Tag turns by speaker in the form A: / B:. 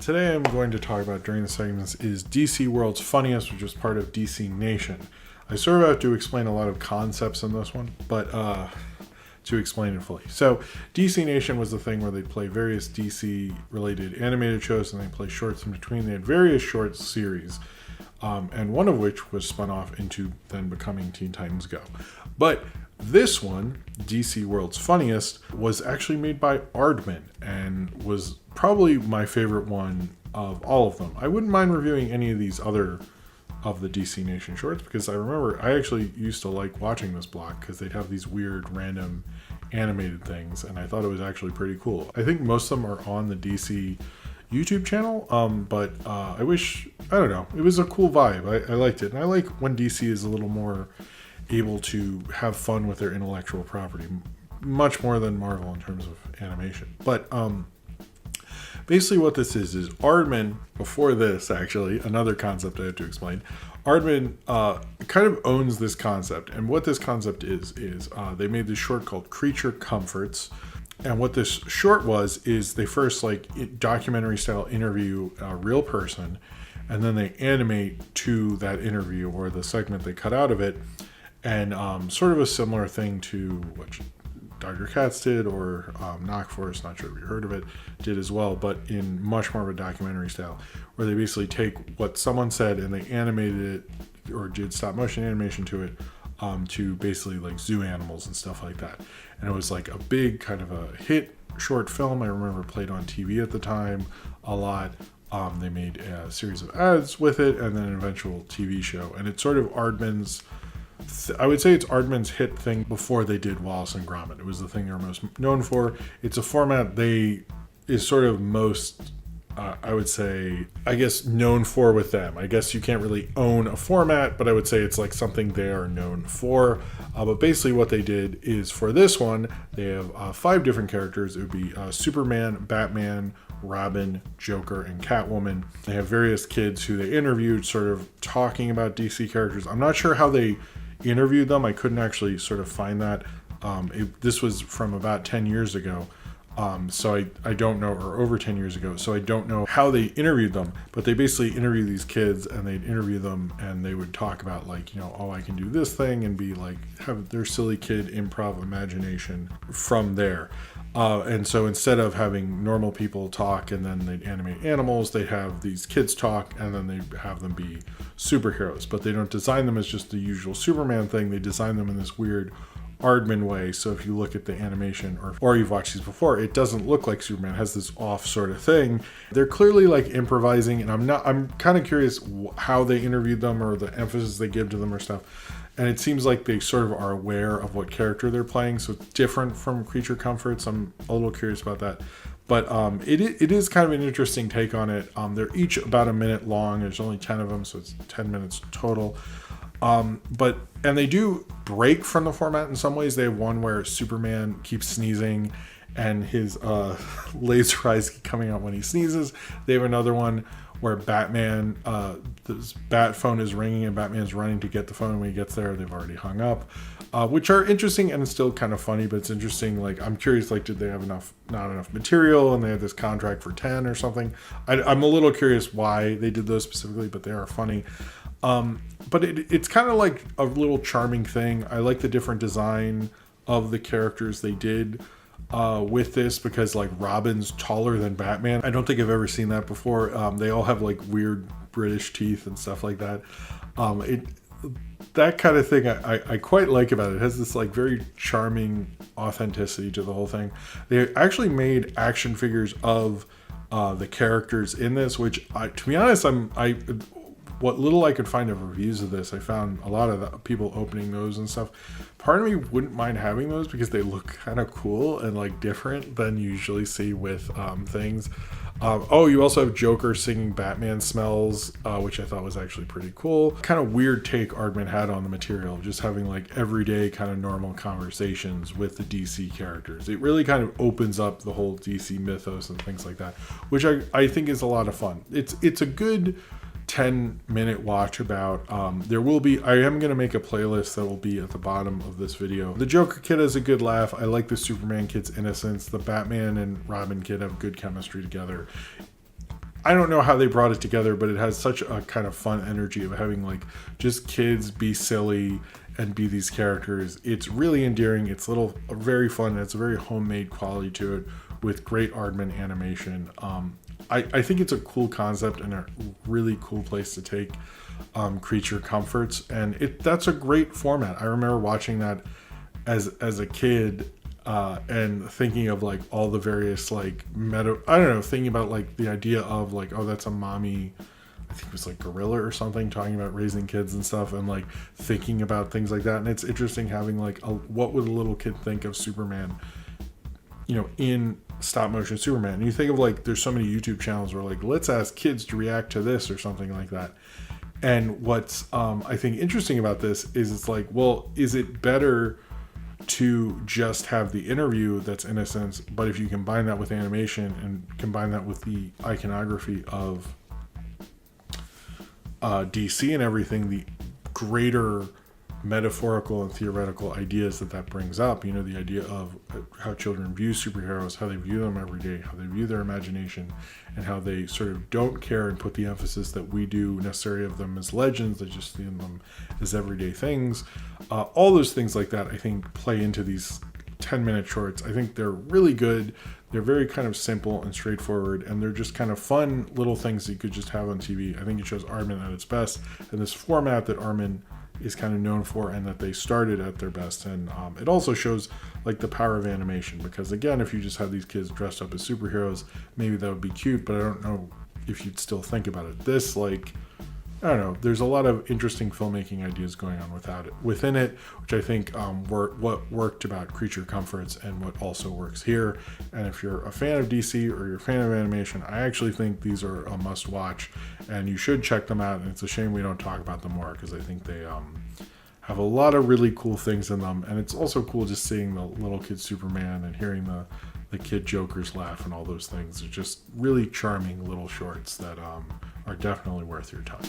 A: Today I'm going to talk about during the segments is DC World's Funniest, which is part of DC Nation. I sort of have to explain a lot of concepts in this one, but to explain it fully. So DC Nation was the thing where they play various DC related animated shows and they play shorts in between. They had various short series, and one of which was spun off into then becoming Teen Titans Go. But this one, DC World's Funniest, was actually made by Aardman and was probably my favorite one of all of them. I wouldn't mind reviewing any of these other of the DC Nation shorts because I remember I actually used to like watching this block because they'd have these weird random animated things and I thought it was actually pretty cool. I think most of them are on the DC YouTube channel, but I don't know, it was a cool vibe. I liked it, and I like when DC is a little more able to have fun with their intellectual property, much more than Marvel in terms of animation. But basically what this is Aardman, before this actually, another concept I have to explain, Aardman kind of owns this concept, and what this concept is they made this short called Creature Comforts. And what this short is they first documentary style interview a real person, and then they animate to that interview or the segment they cut out of it, and sort of a similar thing to what Dr. Katz did or Knockforce, not sure if you heard of it, did as well, but in much more of a documentary style, where they basically take what someone said and they animated it or did stop motion animation to it, to basically like zoo animals and stuff like that. And it was like a big kind of a hit short film. I remember played on TV at the time a lot. They made a series of ads with it and then an eventual TV show. And it's sort of Aardman's, I would say it's Aardman's hit thing before they did Wallace and Gromit. It was the thing they were most known for. It's a format is sort of most, I would say, I guess, known for with them. I guess you can't really own a format, but I would say it's like something they are known for. But basically what they did is for this one, they have 5 different characters. It would be Superman, Batman, Robin, Joker, and Catwoman. They have various kids who they interviewed sort of talking about DC characters. I'm not sure how they interviewed them. I couldn't actually sort of find that. This was from about 10 years ago. So I don't know, or over 10 years ago, so I don't know how they interviewed them, but they basically interview these kids and they'd interview them and they would talk about I can do this thing and be like, have their silly kid improv imagination from there. And so instead of having normal people talk and then they'd animate animals, they have these kids talk and then they have them be superheroes, but they don't design them as just the usual Superman thing. They design them in this weird Aardman way. So if you look at the animation or you've watched these before, it doesn't look like Superman. It has this off sort of thing. They're clearly like improvising, and I'm kind of curious how they interviewed them or the emphasis they give to them or stuff. And it seems like they sort of are aware of what character they're playing, so it's different from Creature Comforts. I'm a little curious about that. But it is kind of an interesting take on it. They're each about a minute long. There's only 10 of them, so it's 10 minutes total. And they do break from the format in some ways. They have one where Superman keeps sneezing and his laser eyes keep coming out when he sneezes. They have another one where Batman, this bat phone is ringing and Batman's running to get the phone. When he gets there, they've already hung up, which are interesting and still kind of funny, but it's interesting. Like, I'm curious, did they have not enough material and they had this contract for 10 or something? I'm a little curious why they did those specifically, but they are funny. But it's kind of like a little charming thing. I like the different design of the characters they did with this, because like Robin's taller than Batman. I don't think I've ever seen that before. They all have like weird British teeth and stuff like that. That kind of thing I quite like about it. It has this like very charming authenticity to the whole thing. They actually made action figures of the characters in this, which to be honest, what little I could find of reviews of this, I found a lot of people opening those and stuff. Part of me wouldn't mind having those because they look kind of cool and like different than you usually see with things. You also have Joker singing Batman Smells, which I thought was actually pretty cool. Kind of weird take Aardman had on the material, just having like everyday kind of normal conversations with the DC characters. It really kind of opens up the whole DC mythos and things like that, which I think is a lot of fun. It's a good 10-minute watch about. I am going to make a playlist that will be at the bottom of this video. The Joker kid has a good laugh. I like the Superman kid's innocence. The Batman and Robin kid have good chemistry together. I don't know how they brought it together, but it has such a kind of fun energy of having like just kids be silly and be these characters. It's really endearing. It's very fun. It's a very homemade quality to it with great Aardman animation. I think it's a cool concept and a really cool place to take creature comforts, and that's a great format. I remember watching that as a kid. And thinking of like all the various like thinking about like the idea of like, oh, that's a mommy, I think it was like Gorilla or something, talking about raising kids and stuff, and like thinking about things like that. And it's interesting having like what would a little kid think of Superman, in stop motion Superman. And you think of like, there's so many YouTube channels where like, let's ask kids to react to this or something like that. And what's I think interesting about this is it's like, well, is it better to just have the interview that's innocence, but if you combine that with animation and combine that with the iconography of DC and everything, the greater metaphorical and theoretical ideas that brings up, the idea of how children view superheroes, how they view them every day, how they view their imagination, and how they sort of don't care and put the emphasis that we do necessarily of them as legends, they just see them as everyday things. All those things like that, I think, play into these 10-minute shorts. I think they're really good. They're very kind of simple and straightforward, and they're just kind of fun little things that you could just have on TV. I think it shows Aardman at its best, and this format that Aardman is kind of known for, and that they started at their best. And it also shows like the power of animation, because again, if you just had these kids dressed up as superheroes, maybe that would be cute, but I don't know if you'd still think about it. This, like, I don't know, there's a lot of interesting filmmaking ideas going on within it, which I think what worked about Creature Comforts and what also works here. And if you're a fan of DC or you're a fan of animation, I actually think these are a must watch, and you should check them out. And it's a shame we don't talk about them more, because I think they have a lot of really cool things in them. And it's also cool just seeing the little kid Superman and hearing the kid Jokers laugh and all those things. They're just really charming little shorts that are definitely worth your time.